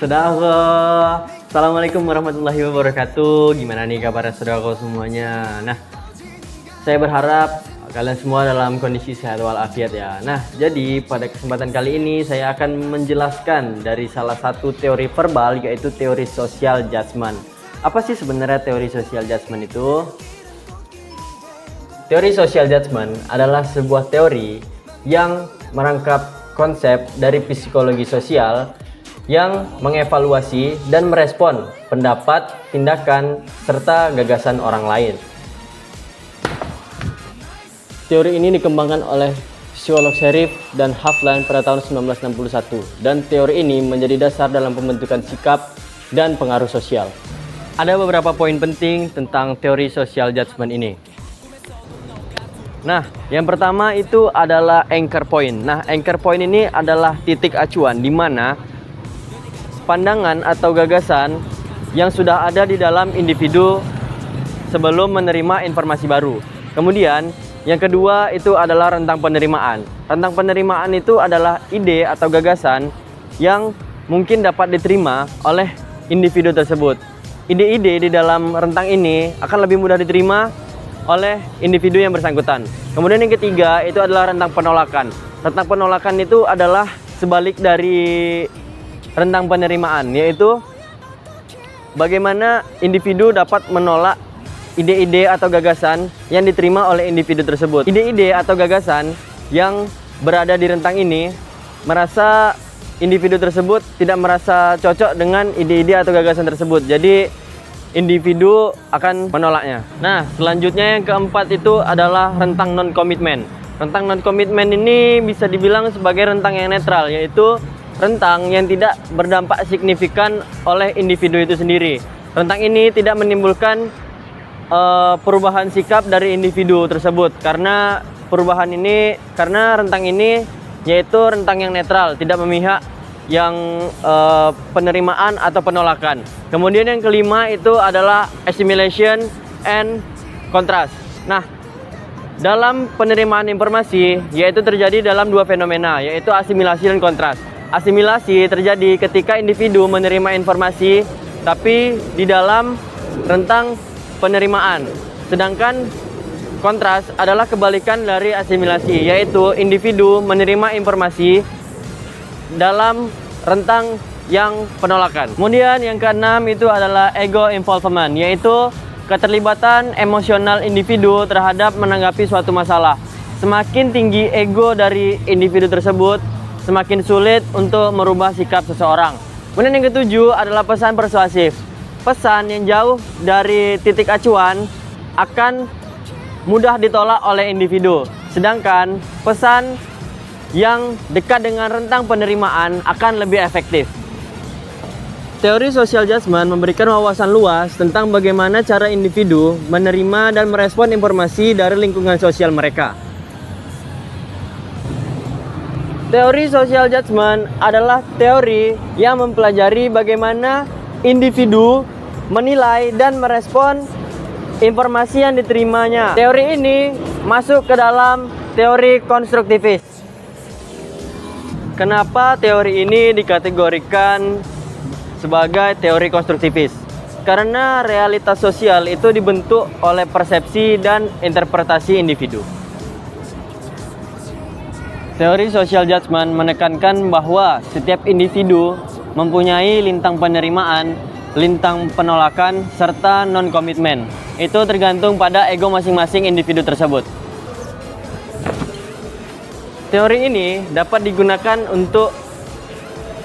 Saudara, Assalamualaikum warahmatullahi wabarakatuh. Gimana nih kabar saudara semuanya? Nah, saya berharap kalian semua dalam kondisi sehat walafiat ya. Nah, jadi pada kesempatan kali ini saya akan menjelaskan dari salah satu teori verbal, yaitu teori social judgment. Apa sih sebenarnya teori social judgment itu? Teori social judgment adalah sebuah teori yang merangkap konsep dari psikologi sosial yang mengevaluasi dan merespon pendapat, tindakan, serta gagasan orang lain. Teori ini dikembangkan oleh psikolog Sherif dan Haflan pada tahun 1961, dan teori ini menjadi dasar dalam pembentukan sikap dan pengaruh sosial. Ada beberapa poin penting tentang teori social judgment ini. Nah, yang pertama itu adalah anchor point. Nah, anchor point ini adalah titik acuan di mana pandangan atau gagasan yang sudah ada di dalam individu sebelum menerima informasi baru. Kemudian, yang kedua itu adalah rentang penerimaan. Rentang penerimaan itu adalah ide atau gagasan yang mungkin dapat diterima oleh individu tersebut. Ide-ide di dalam rentang ini akan lebih mudah diterima oleh individu yang bersangkutan. Kemudian yang ketiga itu adalah rentang penolakan. Rentang penolakan itu adalah sebalik dari rentang penerimaan, yaitu bagaimana individu dapat menolak ide-ide atau gagasan yang diterima oleh individu tersebut. Ide-ide atau gagasan yang berada di rentang ini merasa individu tersebut tidak merasa cocok dengan ide-ide atau gagasan tersebut. Jadi individu akan menolaknya. Nah, selanjutnya yang keempat itu adalah rentang non-komitmen. Rentang non-komitmen ini bisa dibilang sebagai rentang yang netral, yaitu rentang yang tidak berdampak signifikan oleh individu itu sendiri. Rentang ini tidak menimbulkan perubahan sikap dari individu tersebut karena rentang ini yaitu rentang yang netral, tidak memihak yang penerimaan atau penolakan. Kemudian yang kelima itu adalah assimilation and contrast. Nah, dalam penerimaan informasi yaitu terjadi dalam dua fenomena, yaitu asimilasi dan kontras. Asimilasi terjadi ketika individu menerima informasi tapi di dalam rentang penerimaan. Sedangkan kontras adalah kebalikan dari asimilasi, yaitu individu menerima informasi dalam rentang yang penolakan. Kemudian yang keenam itu adalah ego involvement, yaitu keterlibatan emosional individu terhadap menanggapi suatu masalah. Semakin tinggi ego dari individu tersebut, semakin sulit untuk merubah sikap seseorang. Kemudian yang ketujuh adalah pesan persuasif. Pesan yang jauh dari titik acuan akan mudah ditolak oleh individu. Sedangkan pesan yang dekat dengan rentang penerimaan akan lebih efektif. Teori social judgment memberikan wawasan luas tentang bagaimana cara individu menerima dan merespon informasi dari lingkungan sosial mereka. Teori social judgment adalah teori yang mempelajari bagaimana individu menilai dan merespon informasi yang diterimanya. Teori ini masuk ke dalam teori konstruktivis. Kenapa teori ini dikategorikan sebagai teori konstruktivis? Karena realitas sosial itu dibentuk oleh persepsi dan interpretasi individu. Teori social judgment menekankan bahwa setiap individu mempunyai lintang penerimaan, lintang penolakan, serta non-komitmen. Itu tergantung pada ego masing-masing individu tersebut. Teori ini dapat digunakan untuk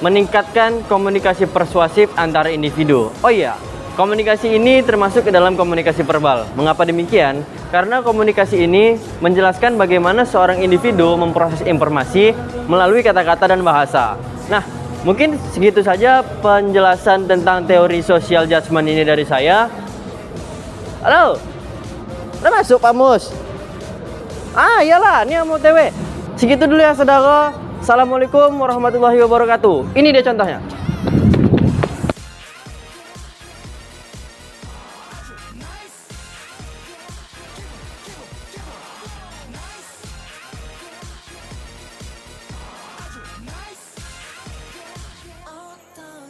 meningkatkan komunikasi persuasif antara individu. Oh iya, komunikasi ini termasuk ke dalam komunikasi verbal. Mengapa demikian? Karena komunikasi ini menjelaskan bagaimana seorang individu memproses informasi melalui kata-kata dan bahasa. Nah, mungkin segitu saja penjelasan tentang teori social judgment ini dari saya. Halo, udah masuk Pak Mus? Iyalah, ini mau TW. Segitu dulu ya saudara. Assalamualaikum warahmatullahi wabarakatuh. Ini dia contohnya. 어떤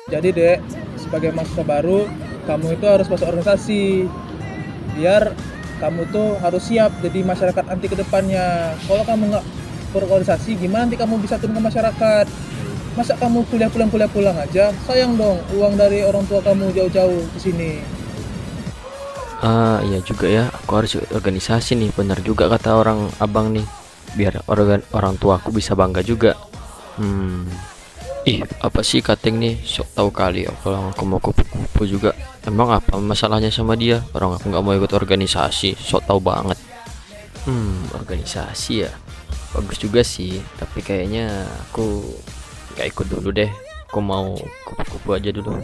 Jadi dek, sebagai mahasiswa baru, kamu itu harus masuk organisasi. Biar kamu tuh harus siap jadi masyarakat anti ke depannya. Kalau kamu nggak berorganisasi, gimana nanti kamu bisa turun ke masyarakat? Masa kamu kuliah pulang aja? Sayang dong, uang dari orang tua kamu jauh-jauh ke sini. Ah iya juga ya, aku harus ikut organisasi nih, benar juga kata orang abang nih, biar orang tua aku bisa bangga juga. Ih, apa sih Kateng nih, sok tahu kali ya kalau aku mau kupu-kupu juga. Emang apa masalahnya sama dia? Orang aku nggak mau ikut organisasi, sok tahu banget. Organisasi ya, bagus juga sih, tapi kayaknya aku nggak ikut dulu deh. Aku mau kupu-kupu aja dulu.